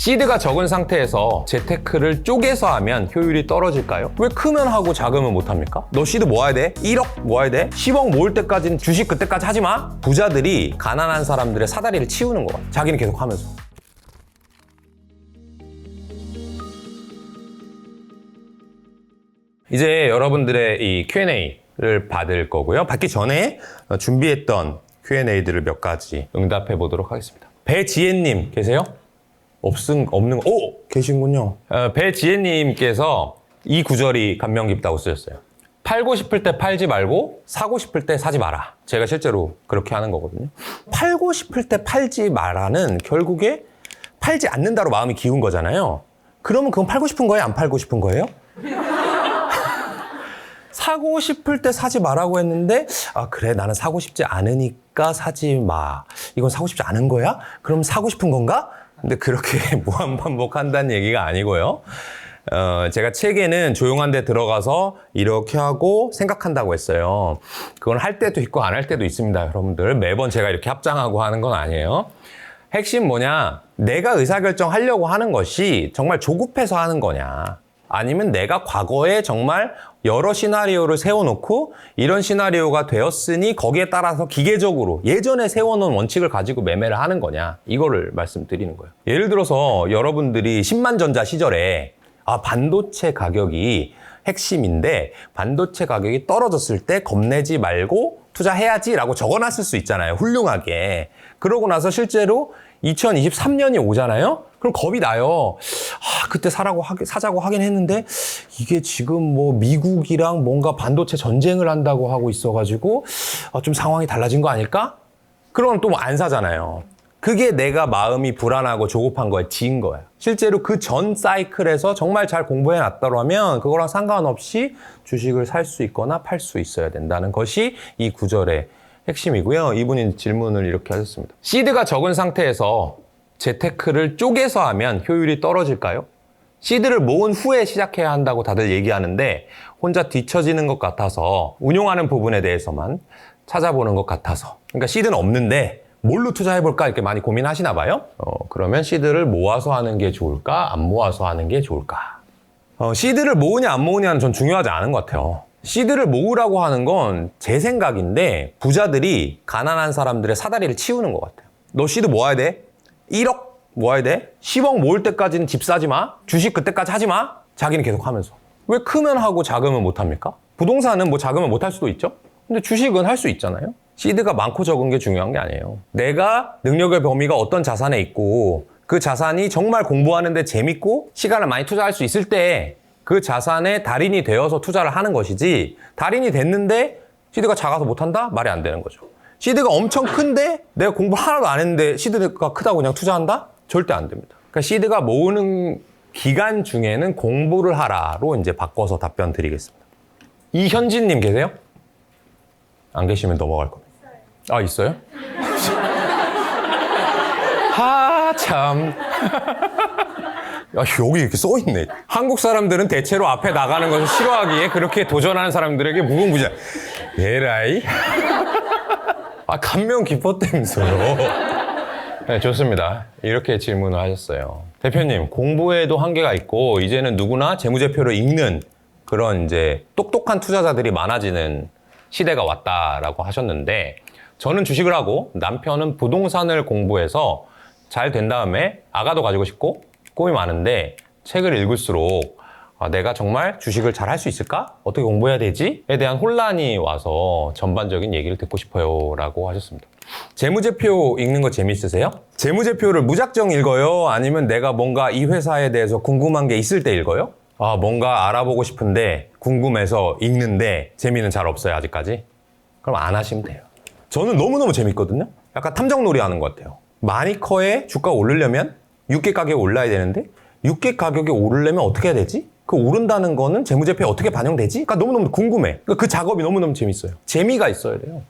시드가 적은 상태에서 재테크를 쪼개서 하면 효율이 떨어질까요? 왜 크면 하고 작으면 못합니까? 너 시드 모아야 돼? 1억 모아야 돼? 10억 모을 때까지는 주식 그때까지 하지 마? 부자들이 가난한 사람들의 사다리를 치우는 거야. 자기는 계속 하면서. 이제 여러분들의 이 Q&A를 받을 거고요. 받기 전에 준비했던 Q&A들을 몇 가지 응답해 보도록 하겠습니다. 배지혜님 계세요? 없는 거. 오! 계신군요. 배지혜님께서 이 구절이 감명 깊다고 쓰셨어요. 팔고 싶을 때 팔지 말고 사고 싶을 때 사지 마라. 제가 실제로 그렇게 하는 거거든요. 팔고 싶을 때 팔지 마라는 결국에 팔지 않는다로 마음이 기운 거잖아요. 그러면 그건 팔고 싶은 거예요? 안 팔고 싶은 거예요? 사고 싶을 때 사지 마라고 했는데 그래 나는 사고 싶지 않으니까 사지 마. 이건 사고 싶지 않은 거야? 그럼 사고 싶은 건가? 근데 그렇게 무한반복한다는 얘기가 아니고요. 제가 책에는 조용한 데 들어가서 이렇게 하고 생각한다고 했어요. 그건 할 때도 있고 안 할 때도 있습니다. 여러분들 매번 제가 이렇게 합장하고 하는 건 아니에요. 핵심 뭐냐? 내가 의사결정하려고 하는 것이 정말 조급해서 하는 거냐? 아니면 내가 과거에 정말 여러 시나리오를 세워놓고 이런 시나리오가 되었으니 거기에 따라서 기계적으로 예전에 세워놓은 원칙을 가지고 매매를 하는 거냐 이거를 말씀드리는 거예요. 예를 들어서 여러분들이 10만전자 시절에 반도체 가격이 핵심인데 반도체 가격이 떨어졌을 때 겁내지 말고 투자해야지 라고 적어놨을 수 있잖아요. 훌륭하게. 그러고 나서 실제로 2023년이 오잖아요. 그럼 겁이 나요. 그때 사자고 하긴 했는데 이게 지금 뭐 미국이랑 뭔가 반도체 전쟁을 한다고 하고 있어가지고 좀 상황이 달라진 거 아닐까? 그러면 또 뭐 안 사잖아요. 그게 내가 마음이 불안하고 조급한 거에 지인 거야. 실제로 그 전 사이클에서 정말 잘 공부해 놨더라면 그거랑 상관없이 주식을 살 수 있거나 팔 수 있어야 된다는 것이 이 구절의 핵심이고요. 이분이 질문을 이렇게 하셨습니다. 시드가 적은 상태에서 재테크를 쪼개서 하면 효율이 떨어질까요? 시드를 모은 후에 시작해야 한다고 다들 얘기하는데 혼자 뒤처지는 것 같아서 운용하는 부분에 대해서만 찾아보는 것 같아서 그러니까 시드는 없는데 뭘로 투자해볼까 이렇게 많이 고민하시나 봐요. 그러면 시드를 모아서 하는 게 좋을까? 안 모아서 하는 게 좋을까? 시드를 모으냐 안 모으냐는 전 중요하지 않은 것 같아요. 시드를 모으라고 하는 건 제 생각인데 부자들이 가난한 사람들의 사다리를 치우는 것 같아요. 너 시드 모아야 돼? 1억 모아야 돼? 10억 모을 때까지는 집 사지 마? 주식 그때까지 하지 마? 자기는 계속 하면서. 왜 크면 하고 작으면 못합니까? 부동산은 뭐 작으면 못할 수도 있죠? 근데 주식은 할 수 있잖아요? 시드가 많고 적은 게 중요한 게 아니에요. 내가 능력의 범위가 어떤 자산에 있고 그 자산이 정말 공부하는 데 재밌고 시간을 많이 투자할 수 있을 때 그 자산의 달인이 되어서 투자를 하는 것이지 달인이 됐는데 시드가 작아서 못한다? 말이 안 되는 거죠. 시드가 엄청 큰데 내가 공부 하나도 안 했는데 시드가 크다고 그냥 투자한다? 절대 안 됩니다. 그러니까 시드가 모으는 기간 중에는 공부를 하라로 이제 바꿔서 답변 드리겠습니다. 이현진님 계세요? 안 계시면 넘어갈 겁니다. 있어요? 참. 여기 이렇게 써있네. 한국 사람들은 대체로 앞에 나가는 것을 싫어하기에 그렇게 도전하는 사람들에게 무궁무진. 에라이? 감명 깊었다면서요. 네, 좋습니다. 이렇게 질문을 하셨어요. 대표님, 공부에도 한계가 있고 이제는 누구나 재무제표를 읽는 그런 이제 똑똑한 투자자들이 많아지는 시대가 왔다라고 하셨는데 저는 주식을 하고 남편은 부동산을 공부해서 잘 된 다음에 아가도 가지고 싶고 꿈이 많은데 책을 읽을수록 내가 정말 주식을 잘 할 수 있을까? 어떻게 공부해야 되지? 에 대한 혼란이 와서 전반적인 얘기를 듣고 싶어요 라고 하셨습니다. 재무제표 읽는 거 재밌으세요? 재무제표를 무작정 읽어요? 아니면 내가 뭔가 이 회사에 대해서 궁금한 게 있을 때 읽어요? 뭔가 알아보고 싶은데 궁금해서 읽는데 재미는 잘 없어요 아직까지? 그럼 안 하시면 돼요. 저는 너무너무 재밌거든요. 약간 탐정놀이 하는 것 같아요. 마니커에 주가가 오르려면 유가 가격이 올라야 되는데 유가 가격이 오르려면 어떻게 해야 되지? 그 오른다는 거는 재무제표에 어떻게 반영되지? 그러니까 너무너무 궁금해. 그러니까 그 작업이 너무너무 재밌어요. 재미가 있어야 돼요.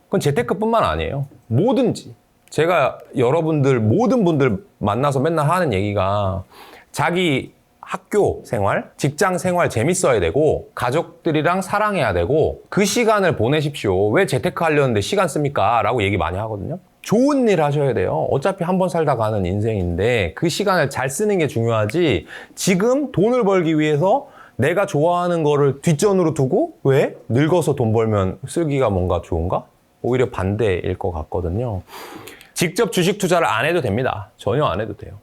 그건 재테크뿐만 아니에요. 뭐든지. 제가 여러분들 모든 분들 만나서 맨날 하는 얘기가 자기 학교 생활, 직장 생활 재밌어야 되고 가족들이랑 사랑해야 되고 그 시간을 보내십시오. 왜 재테크 하려는데 시간 씁니까? 라고 얘기 많이 하거든요. 좋은 일 하셔야 돼요. 어차피 한 번 살다 가는 인생인데 그 시간을 잘 쓰는 게 중요하지. 지금 돈을 벌기 위해서 내가 좋아하는 거를 뒷전으로 두고 왜? 늙어서 돈 벌면 쓰기가 뭔가 좋은가? 오히려 반대일 것 같거든요. 직접 주식 투자를 안 해도 됩니다. 전혀 안 해도 돼요.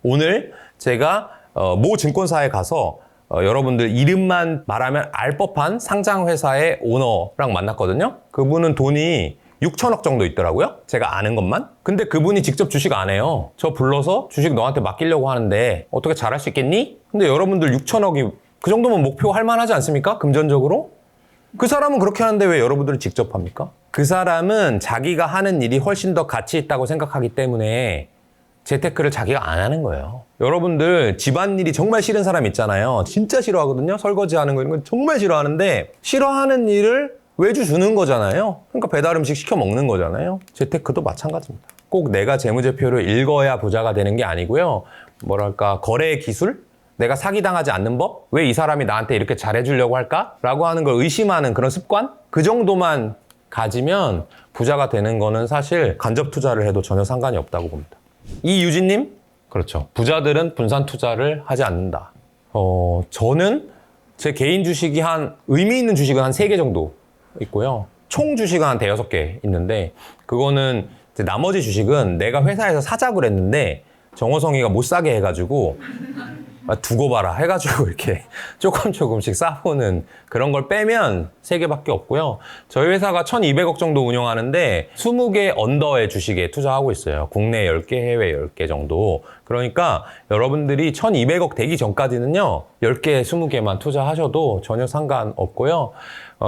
오늘 제가 모 증권사에 가서 여러분들 이름만 말하면 알 법한 상장회사의 오너랑 만났거든요. 그분은 돈이 6천억 정도 있더라고요. 제가 아는 것만. 근데 그분이 직접 주식 안 해요. 저 불러서 주식 너한테 맡기려고 하는데 어떻게 잘할 수 있겠니? 근데 여러분들 6천억이 그 정도면 목표 할 만하지 않습니까? 금전적으로? 그 사람은 그렇게 하는데 왜 여러분들은 직접 합니까? 그 사람은 자기가 하는 일이 훨씬 더 가치 있다고 생각하기 때문에 재테크를 자기가 안 하는 거예요. 여러분들 집안일이 정말 싫은 사람 있잖아요. 진짜 싫어하거든요. 설거지하는 거 이런 건 정말 싫어하는데 싫어하는 일을 외주 주는 거잖아요. 그러니까 배달 음식 시켜 먹는 거잖아요. 재테크도 마찬가지입니다. 꼭 내가 재무제표를 읽어야 부자가 되는 게 아니고요. 뭐랄까 거래 기술? 내가 사기당하지 않는 법? 왜 이 사람이 나한테 이렇게 잘해주려고 할까? 라고 하는 걸 의심하는 그런 습관? 그 정도만 가지면 부자가 되는 거는 사실 간접 투자를 해도 전혀 상관이 없다고 봅니다. 이유진님? 그렇죠. 부자들은 분산 투자를 하지 않는다. 저는 제 개인 주식이 의미 있는 주식은 한 3개 정도 있고요. 총 주식은 한 5개 있는데, 그거는 이제 나머지 주식은 내가 회사에서 사자고 그랬는데, 정호성이가 못 사게 해가지고, 두고 봐라 해가지고 이렇게 조금씩 싸보는 그런 걸 빼면 3개밖에 없고요. 저희 회사가 1200억 정도 운영하는데 20개 언더의 주식에 투자하고 있어요. 국내 10개, 해외 10개 정도. 그러니까 여러분들이 1200억 되기 전까지는요, 10개, 20개만 투자하셔도 전혀 상관없고요.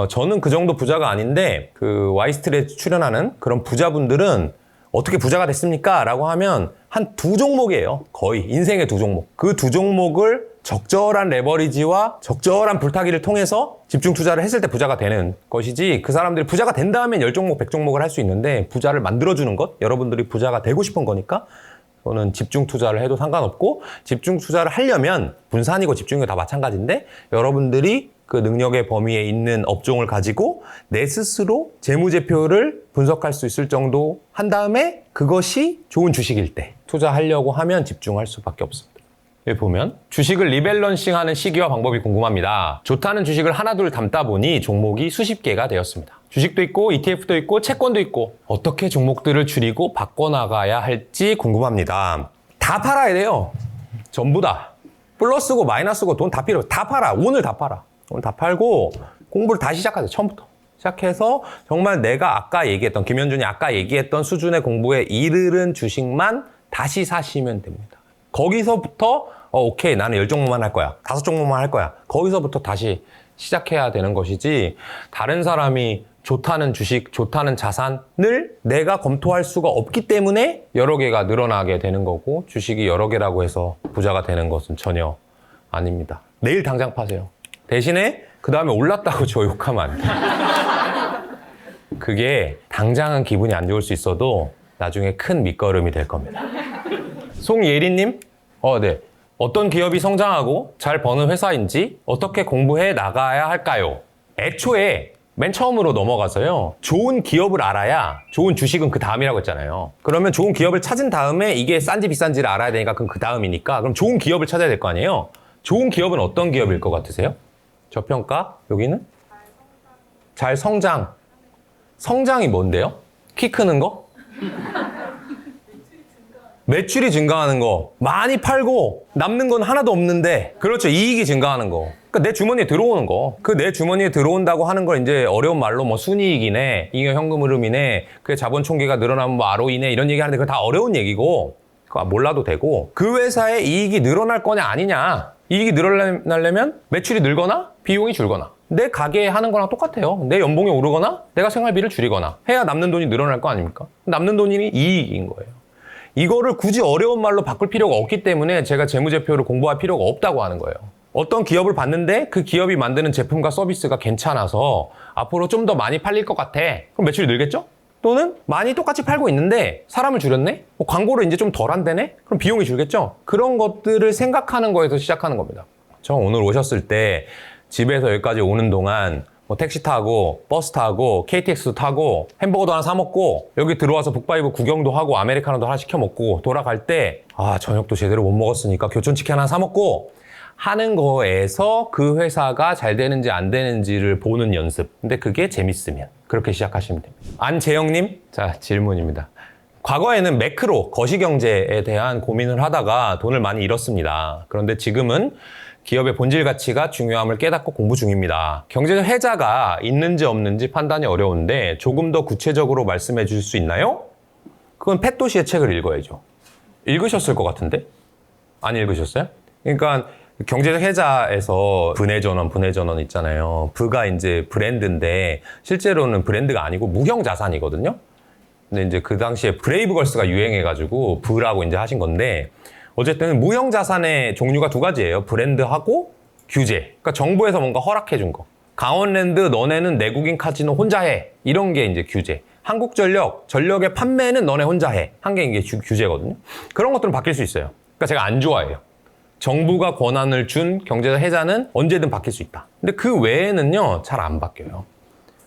저는 그 정도 부자가 아닌데 그 와이스트릿에 출연하는 그런 부자분들은 어떻게 부자가 됐습니까? 라고 하면 한 2종목이에요. 거의 인생의 2종목. 그 2종목을 적절한 레버리지와 적절한 불타기를 통해서 집중 투자를 했을 때 부자가 되는 것이지, 그 사람들이 부자가 된 다음엔 10종목, 100종목을 할 수 있는데 부자를 만들어주는 것, 여러분들이 부자가 되고 싶은 거니까 저는 집중 투자를 해도 상관없고, 집중 투자를 하려면 분산이고 집중이고 다 마찬가지인데 여러분들이 그 능력의 범위에 있는 업종을 가지고 내 스스로 재무제표를 분석할 수 있을 정도 한 다음에 그것이 좋은 주식일 때 투자하려고 하면 집중할 수밖에 없습니다. 여기 보면 주식을 리밸런싱하는 시기와 방법이 궁금합니다. 좋다는 주식을 하나둘 담다 보니 종목이 수십 개가 되었습니다. 주식도 있고 ETF도 있고 채권도 있고 어떻게 종목들을 줄이고 바꿔나가야 할지 궁금합니다. 다 팔아야 돼요. 전부 다. 플러스고 마이너스고 돈 다 필요. 다 팔아. 오늘 다 팔아. 오늘 다 팔고 공부를 다시 시작하세요. 처음부터. 시작해서 정말 내가 아까 얘기했던, 김현준이 아까 얘기했던 수준의 공부에 이르는 주식만 다시 사시면 됩니다. 거기서부터 오케이, 나는 10종목만 할 거야. 5종목만 할 거야. 거기서부터 다시 시작해야 되는 것이지, 다른 사람이 좋다는 주식, 좋다는 자산을 내가 검토할 수가 없기 때문에 여러 개가 늘어나게 되는 거고, 주식이 여러 개라고 해서 부자가 되는 것은 전혀 아닙니다. 내일 당장 파세요. 대신에 그 다음에 올랐다고 저 욕하면 안 돼요. 그게 당장은 기분이 안 좋을 수 있어도 나중에 큰 밑거름이 될 겁니다. 송예린님? 네. 어떤 기업이 성장하고 잘 버는 회사인지 어떻게 공부해 나가야 할까요? 애초에 맨 처음으로 넘어가서요, 좋은 기업을 알아야 좋은 주식은 그 다음이라고 했잖아요. 그러면 좋은 기업을 찾은 다음에 이게 싼지 비싼지를 알아야 되니까 그건 그 다음이니까, 그럼 좋은 기업을 찾아야 될 거 아니에요? 좋은 기업은 어떤 기업일 것 같으세요? 저평가? 여기는? 잘 성장. 성장이 뭔데요? 키 크는 거? 매출이 증가하는 거. 많이 팔고 남는 건 하나도 없는데, 그렇죠, 이익이 증가하는 거. 그러니까 내 주머니에 들어오는 거. 그 내 주머니에 들어온다고 하는 걸 이제 어려운 말로 뭐 순이익이네, 잉여 현금 흐름이네, 그 자본 총계가 늘어나면 뭐 ROE네, 이런 얘기 하는데 그거 다 어려운 얘기고 그거 몰라도 되고, 그 회사의 이익이 늘어날 거냐 아니냐. 이익이 늘어나려면 매출이 늘거나 비용이 줄거나, 내 가게 하는 거랑 똑같아요. 내 연봉이 오르거나 내가 생활비를 줄이거나 해야 남는 돈이 늘어날 거 아닙니까? 남는 돈이 이익인 거예요. 이거를 굳이 어려운 말로 바꿀 필요가 없기 때문에 제가 재무제표를 공부할 필요가 없다고 하는 거예요. 어떤 기업을 봤는데 그 기업이 만드는 제품과 서비스가 괜찮아서 앞으로 좀 더 많이 팔릴 것 같아. 그럼 매출이 늘겠죠? 또는 많이 똑같이 팔고 있는데 사람을 줄였네? 광고를 이제 좀 덜 한다네? 그럼 비용이 줄겠죠? 그런 것들을 생각하는 거에서 시작하는 겁니다. 저 오늘 오셨을 때 집에서 여기까지 오는 동안 뭐 택시 타고 버스 타고 KTX도 타고 햄버거도 하나 사 먹고 여기 들어와서 북바이브 구경도 하고 아메리카노도 하나 시켜 먹고 돌아갈 때 저녁도 제대로 못 먹었으니까 교촌치킨 하나 사 먹고 하는 거에서 그 회사가 잘 되는지 안 되는지를 보는 연습. 근데 그게 재밌으면 그렇게 시작하시면 됩니다. 안재영님, 자 질문입니다. 과거에는 매크로, 거시경제에 대한 고민을 하다가 돈을 많이 잃었습니다. 그런데 지금은 기업의 본질 가치가 중요함을 깨닫고 공부 중입니다. 경제적 해자가 있는지 없는지 판단이 어려운데 조금 더 구체적으로 말씀해 주실 수 있나요? 그건 팻도시의 책을 읽어야죠. 읽으셨을 것 같은데? 안 읽으셨어요? 그러니까 경제적 해자에서 분해전원 있잖아요. 부가 이제 브랜드인데 실제로는 브랜드가 아니고 무형 자산이거든요. 근데 이제 그 당시에 브레이브걸스가 유행해가지고 부라고 이제 하신 건데 어쨌든 무형 자산의 종류가 두 가지예요. 브랜드하고 규제. 그러니까 정부에서 뭔가 허락해 준 거. 강원랜드 너네는 내국인 카지노 혼자 해. 이런 게 이제 규제. 한국전력, 전력의 판매는 너네 혼자 해. 한 게 이게 규제거든요. 그런 것들은 바뀔 수 있어요. 그러니까 제가 안 좋아해요. 정부가 권한을 준 경제적 해자는 언제든 바뀔 수 있다. 근데 그 외에는요, 잘 안 바뀌어요.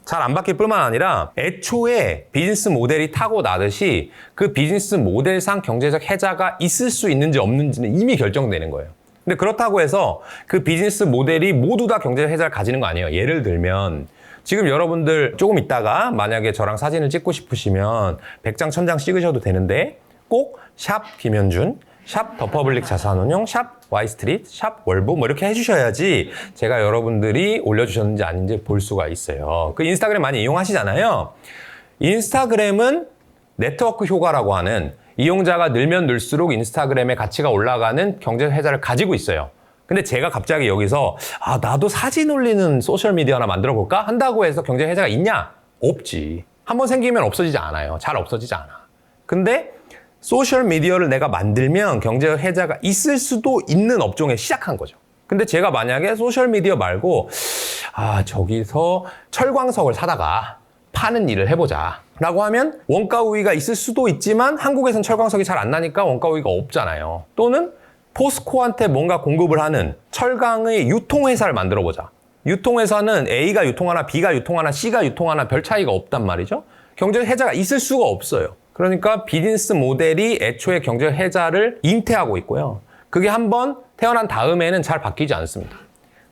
잘 안 바뀔 뿐만 아니라 애초에 비즈니스 모델이 타고나듯이 그 비즈니스 모델상 경제적 해자가 있을 수 있는지 없는지는 이미 결정되는 거예요. 근데 그렇다고 해서 그 비즈니스 모델이 모두 다 경제적 해자를 가지는 거 아니에요. 예를 들면 지금 여러분들 조금 있다가 만약에 저랑 사진을 찍고 싶으시면 100장 1000장 찍으셔도 되는데 꼭 샵 김현준, 샵 더퍼블릭 자산운용, 샵 Y스트릿, 샵 월부 뭐 이렇게 해주셔야지 제가 여러분들이 올려주셨는지 아닌지 볼 수가 있어요. 그 인스타그램 많이 이용하시잖아요. 인스타그램은 네트워크 효과라고 하는 이용자가 늘면 늘수록 인스타그램의 가치가 올라가는 경제적 해자를 가지고 있어요. 근데 제가 갑자기 여기서 나도 사진 올리는 소셜미디어 하나 만들어 볼까? 한다고 해서 경제적 해자가 있냐? 없지. 한번 생기면 없어지지 않아요. 잘 없어지지 않아. 근데 소셜미디어를 내가 만들면 경제적 해자가 있을 수도 있는 업종에 시작한 거죠. 근데 제가 만약에 소셜미디어 말고 저기서 철광석을 사다가 파는 일을 해보자 라고 하면 원가 우위가 있을 수도 있지만 한국에선 철광석이 잘 안 나니까 원가 우위가 없잖아요. 또는 포스코한테 뭔가 공급을 하는 철강의 유통회사를 만들어보자. 유통회사는 A가 유통하나 B가 유통하나 C가 유통하나 별 차이가 없단 말이죠. 경제적 해자가 있을 수가 없어요. 그러니까 비즈니스 모델이 애초에 경제적 해자를 잉태하고 있고요. 그게 한번 태어난 다음에는 잘 바뀌지 않습니다.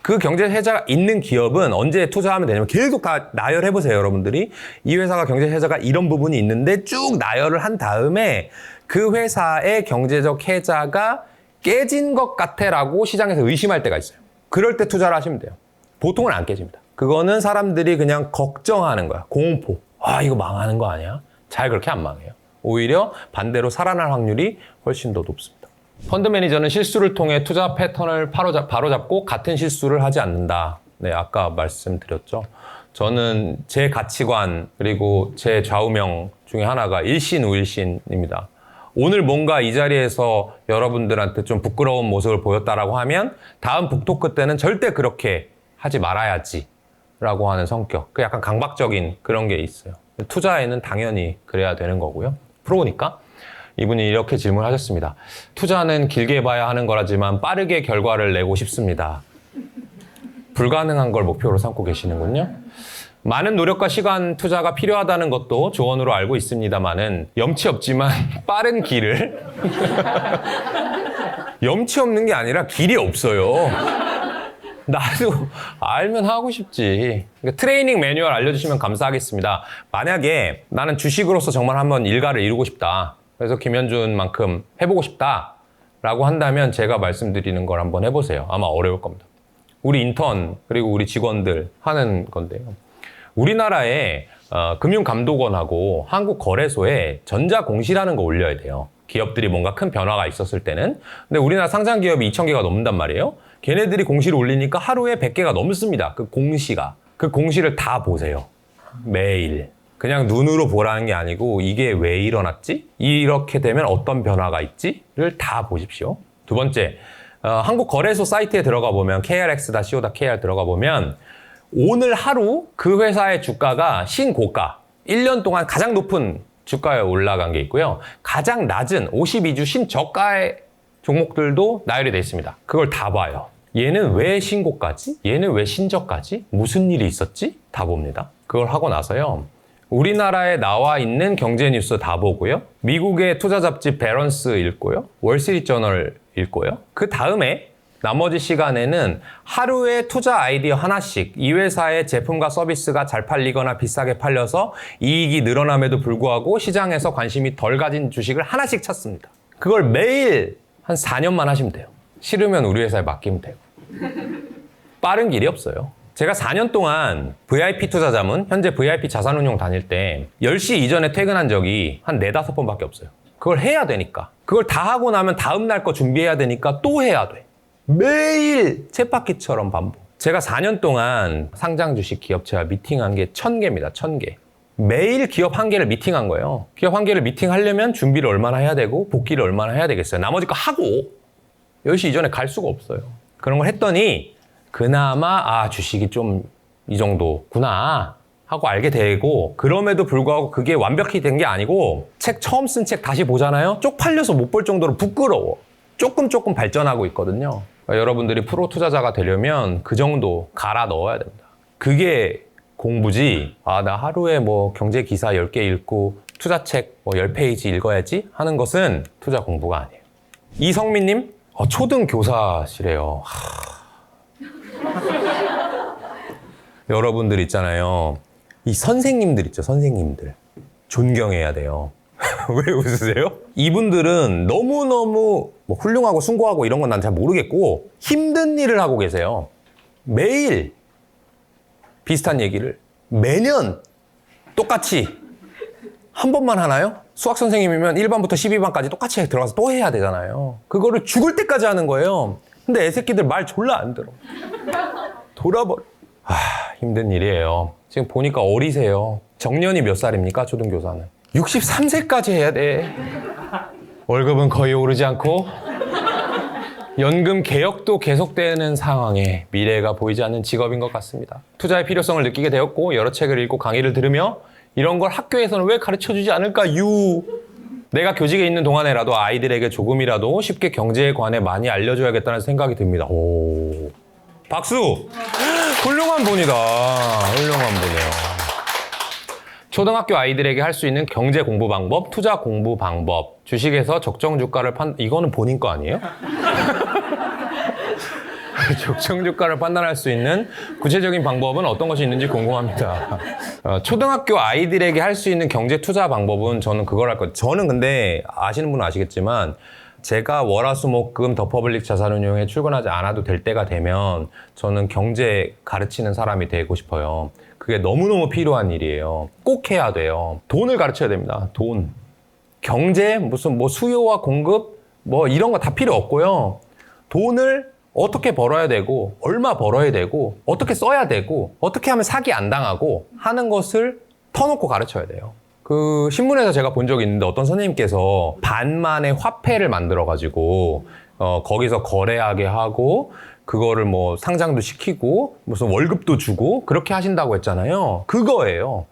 그 경제적 해자가 있는 기업은 언제 투자하면 되냐면 계속 다 나열해보세요, 여러분들이. 이 회사가 경제적 해자가 이런 부분이 있는데 쭉 나열을 한 다음에 그 회사의 경제적 해자가 깨진 것 같아라고 시장에서 의심할 때가 있어요. 그럴 때 투자를 하시면 돼요. 보통은 안 깨집니다. 그거는 사람들이 그냥 걱정하는 거야. 공포. 이거 망하는 거 아니야? 잘 그렇게 안 망해요. 오히려 반대로 살아날 확률이 훨씬 더 높습니다. 펀드 매니저는 실수를 통해 투자 패턴을 바로잡고 같은 실수를 하지 않는다. 네, 아까 말씀드렸죠. 저는 제 가치관 그리고 제 좌우명 중에 하나가 일신우일신입니다. 오늘 뭔가 이 자리에서 여러분들한테 좀 부끄러운 모습을 보였다라고 하면 다음 북토크 때는 절대 그렇게 하지 말아야지 라고 하는 성격. 그 약간 강박적인 그런 게 있어요. 투자에는 당연히 그래야 되는 거고요. 프로니까. 이분이 이렇게 질문하셨습니다. 투자는 길게 봐야 하는 거라지만 빠르게 결과를 내고 싶습니다. 불가능한 걸 목표로 삼고 계시는군요. 많은 노력과 시간 투자가 필요하다는 것도 조언으로 알고 있습니다만은 염치 없지만 빠른 길을 염치 없는 게 아니라 길이 없어요. 나도 알면 하고 싶지. 그러니까 트레이닝 매뉴얼 알려주시면 감사하겠습니다. 만약에 나는 주식으로서 정말 한번 일가를 이루고 싶다. 그래서 김현준만큼 해보고 싶다. 라고 한다면 제가 말씀드리는 걸 한번 해보세요. 아마 어려울 겁니다. 우리 인턴 그리고 우리 직원들 하는 건데요. 우리나라에 금융감독원하고 한국거래소에 전자공시라는 거 올려야 돼요. 기업들이 뭔가 큰 변화가 있었을 때는. 근데 우리나라 상장기업이 2,000개가 넘는단 말이에요. 걔네들이 공시를 올리니까 하루에 100개가 넘습니다. 그 공시가. 그 공시를 다 보세요. 매일. 그냥 눈으로 보라는 게 아니고 이게 왜 일어났지? 이렇게 되면 어떤 변화가 있지?를 다 보십시오. 두 번째, 한국거래소 사이트에 들어가 보면 krx.co.kr 들어가 보면 오늘 하루 그 회사의 주가가 신고가 1년 동안 가장 높은 주가에 올라간 게 있고요. 가장 낮은 52주 신저가의 종목들도 나열이 되어 있습니다. 그걸 다 봐요. 얘는 왜 신고까지? 얘는 왜 신저까지? 무슨 일이 있었지? 다 봅니다. 그걸 하고 나서요. 우리나라에 나와 있는 경제 뉴스 다 보고요. 미국의 투자 잡지 배런스 읽고요. 월스트리트저널 읽고요. 그 다음에 나머지 시간에는 하루에 투자 아이디어 하나씩 이 회사의 제품과 서비스가 잘 팔리거나 비싸게 팔려서 이익이 늘어남에도 불구하고 시장에서 관심이 덜 가진 주식을 하나씩 찾습니다. 그걸 매일 한 4년만 하시면 돼요. 싫으면 우리 회사에 맡기면 되고. 빠른 길이 없어요. 제가 4년 동안 VIP 투자자문, 현재 VIP 자산운용 다닐 때 10시 이전에 퇴근한 적이 한 4, 5번밖에 없어요. 그걸 해야 되니까. 그걸 다 하고 나면 다음 날 거 준비해야 되니까 또 해야 돼. 매일 쳇바퀴처럼 반복. 제가 4년 동안 상장 주식 기업체와 미팅한 게 1000개입니다. 1000개. 매일 기업 1개를 미팅한 거예요. 기업 1개를 미팅하려면 준비를 얼마나 해야 되고 복귀를 얼마나 해야 되겠어요. 나머지 거 하고 10시 이전에 갈 수가 없어요. 그런 걸 했더니 그나마 주식이 좀 이 정도구나 하고 알게 되고, 그럼에도 불구하고 그게 완벽히 된 게 아니고 책 처음 쓴 책 다시 보잖아요. 쪽팔려서 못 볼 정도로 부끄러워. 조금 발전하고 있거든요. 그러니까 여러분들이 프로 투자자가 되려면 그 정도 갈아 넣어야 됩니다. 그게 공부지, 나 하루에 뭐 경제 기사 10개 읽고 투자책 뭐 10페이지 읽어야지 하는 것은 투자 공부가 아니에요. 이성민님, 초등 교사시래요. 여러분들 있잖아요. 이 선생님들 있죠, 선생님들. 존경해야 돼요. 왜 웃으세요? 이분들은 너무너무 뭐 훌륭하고 숭고하고 이런 건 난 잘 모르겠고 힘든 일을 하고 계세요. 매일 비슷한 얘기를 매년 똑같이 한 번만 하나요? 수학 선생님이면 1반부터 12반까지 똑같이 들어가서 또 해야 되잖아요. 그거를 죽을 때까지 하는 거예요. 근데 애새끼들 말 졸라 안 들어. 돌아버려. 힘든 일이에요. 지금 보니까 어리세요. 정년이 몇 살입니까? 초등교사는. 63세까지 해야 돼. 월급은 거의 오르지 않고 연금 개혁도 계속되는 상황에 미래가 보이지 않는 직업인 것 같습니다. 투자의 필요성을 느끼게 되었고 여러 책을 읽고 강의를 들으며 이런 걸 학교에서는 왜 가르쳐주지 않을까요? 내가 교직에 있는 동안에라도 아이들에게 조금이라도 쉽게 경제에 관해 많이 알려줘야겠다는 생각이 듭니다. 오, 박수! 훌륭한 분이다. 훌륭한 분이에요. 초등학교 아이들에게 할 수 있는 경제 공부 방법, 투자 공부 방법, 주식에서 적정 주가를 이거는 본인 거 아니에요? 적정 주가를 판단할 수 있는 구체적인 방법은 어떤 것이 있는지 궁금합니다. 초등학교 아이들에게 할 수 있는 경제 투자 방법은 저는 그걸 할 거예요. 저는 근데 아시는 분은 아시겠지만 제가 월화수목금 더 퍼블릭 자산운용에 출근하지 않아도 될 때가 되면 저는 경제 가르치는 사람이 되고 싶어요. 그게 너무너무 필요한 일이에요. 꼭 해야 돼요. 돈을 가르쳐야 됩니다. 돈. 경제, 무슨 뭐 수요와 공급, 뭐 이런 거 다 필요 없고요. 돈을 어떻게 벌어야 되고, 얼마 벌어야 되고, 어떻게 써야 되고, 어떻게 하면 사기 안 당하고 하는 것을 터놓고 가르쳐야 돼요. 그 신문에서 제가 본 적이 있는데 어떤 선생님께서 반만의 화폐를 만들어가지고 거기서 거래하게 하고 그거를 뭐 상장도 시키고 무슨 월급도 주고 그렇게 하신다고 했잖아요. 그거예요.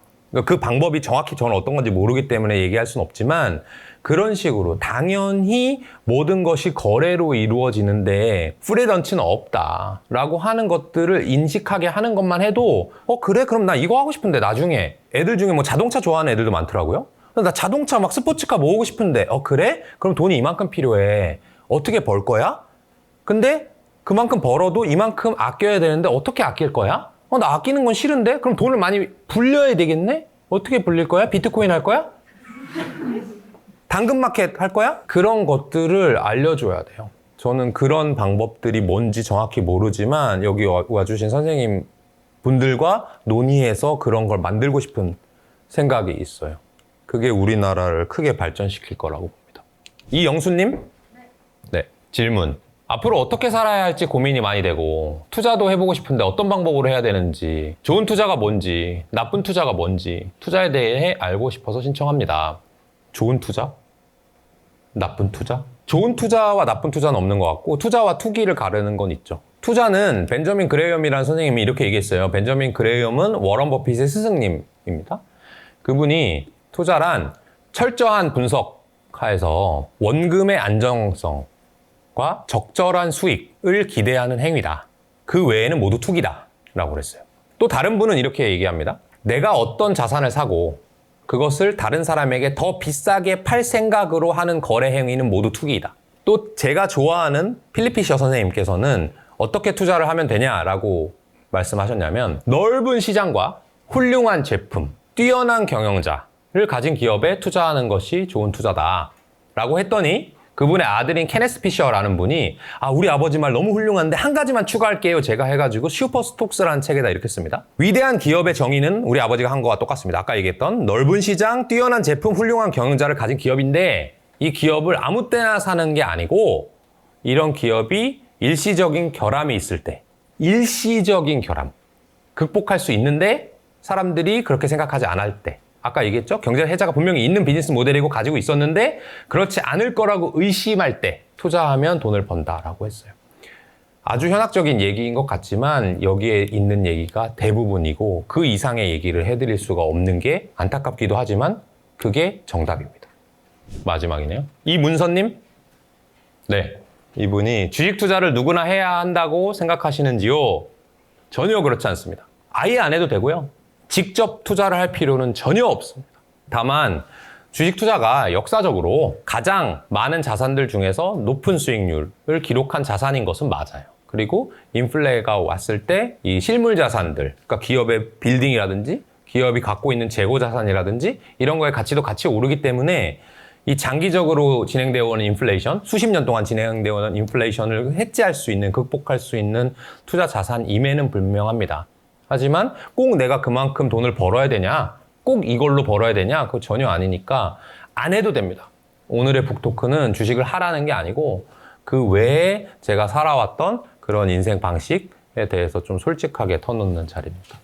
그 방법이 정확히 저는 어떤 건지 모르기 때문에 얘기할 수는 없지만 그런 식으로 당연히 모든 것이 거래로 이루어지는데 프리런치는 없다라고 하는 것들을 인식하게 하는 것만 해도 그래? 그럼 나 이거 하고 싶은데 나중에 애들 중에 뭐 자동차 좋아하는 애들도 많더라고요. 나 자동차 막 스포츠카 모으고 싶은데 그래? 그럼 돈이 이만큼 필요해. 어떻게 벌 거야? 근데 그만큼 벌어도 이만큼 아껴야 되는데 어떻게 아낄 거야? 나 아끼는 건 싫은데? 그럼 돈을 많이 불려야 되겠네? 어떻게 불릴 거야? 비트코인 할 거야? 당근마켓 할 거야? 그런 것들을 알려줘야 돼요. 저는 그런 방법들이 뭔지 정확히 모르지만 여기 와주신 선생님 분들과 논의해서 그런 걸 만들고 싶은 생각이 있어요. 그게 우리나라를 크게 발전시킬 거라고 봅니다. 이영수님? 네, 질문. 앞으로 어떻게 살아야 할지 고민이 많이 되고 투자도 해보고 싶은데 어떤 방법으로 해야 되는지, 좋은 투자가 뭔지, 나쁜 투자가 뭔지 투자에 대해 알고 싶어서 신청합니다. 좋은 투자? 나쁜 투자? 좋은 투자와 나쁜 투자는 없는 것 같고 투자와 투기를 가르는 건 있죠. 투자는 벤저민 그레이엄이라는 선생님이 이렇게 얘기했어요. 벤저민 그레이엄은 워런 버핏의 스승님입니다. 그분이 투자란 철저한 분석하에서 원금의 안정성, 것과 적절한 수익을 기대하는 행위다. 그 외에는 모두 투기다. 라고 그랬어요. 또 다른 분은 이렇게 얘기합니다. 내가 어떤 자산을 사고 그것을 다른 사람에게 더 비싸게 팔 생각으로 하는 거래 행위는 모두 투기이다. 또 제가 좋아하는 필립 피셔 선생님께서는 어떻게 투자를 하면 되냐라고 말씀하셨냐면 넓은 시장과 훌륭한 제품, 뛰어난 경영자를 가진 기업에 투자하는 것이 좋은 투자다 라고 했더니 그분의 아들인 케네스 피셔라는 분이 우리 아버지 말 너무 훌륭한데 한 가지만 추가할게요 제가 해가지고 슈퍼스톡스라는 책에다 이렇게 씁니다. 위대한 기업의 정의는 우리 아버지가 한 거와 똑같습니다. 아까 얘기했던 넓은 시장, 뛰어난 제품, 훌륭한 경영자를 가진 기업인데 이 기업을 아무 때나 사는 게 아니고 이런 기업이 일시적인 결함이 있을 때 일시적인 결함 극복할 수 있는데 사람들이 그렇게 생각하지 않을 때 아까 얘기했죠? 경제 해자가 분명히 있는 비즈니스 모델이고 가지고 있었는데 그렇지 않을 거라고 의심할 때 투자하면 돈을 번다라고 했어요. 아주 현학적인 얘기인 것 같지만 여기에 있는 얘기가 대부분이고 그 이상의 얘기를 해드릴 수가 없는 게 안타깝기도 하지만 그게 정답입니다. 마지막이네요. 이문선님? 네. 이분이 주식 투자를 누구나 해야 한다고 생각하시는지요? 전혀 그렇지 않습니다. 아예 안 해도 되고요. 직접 투자를 할 필요는 전혀 없습니다. 다만 주식 투자가 역사적으로 가장 많은 자산들 중에서 높은 수익률을 기록한 자산인 것은 맞아요. 그리고 인플레가 왔을 때 이 실물 자산들, 그러니까 기업의 빌딩이라든지 기업이 갖고 있는 재고 자산이라든지 이런 거의 가치도 같이 오르기 때문에 이 장기적으로 진행되어 오는 인플레이션, 수십 년 동안 진행되어 오는 인플레이션을 해지할 수 있는, 극복할 수 있는 투자 자산임에는 분명합니다. 하지만 꼭 내가 그만큼 돈을 벌어야 되냐? 꼭 이걸로 벌어야 되냐? 그거 전혀 아니니까 안 해도 됩니다. 오늘의 북토크는 주식을 하라는 게 아니고 그 외에 제가 살아왔던 그런 인생 방식에 대해서 좀 솔직하게 터놓는 자리입니다.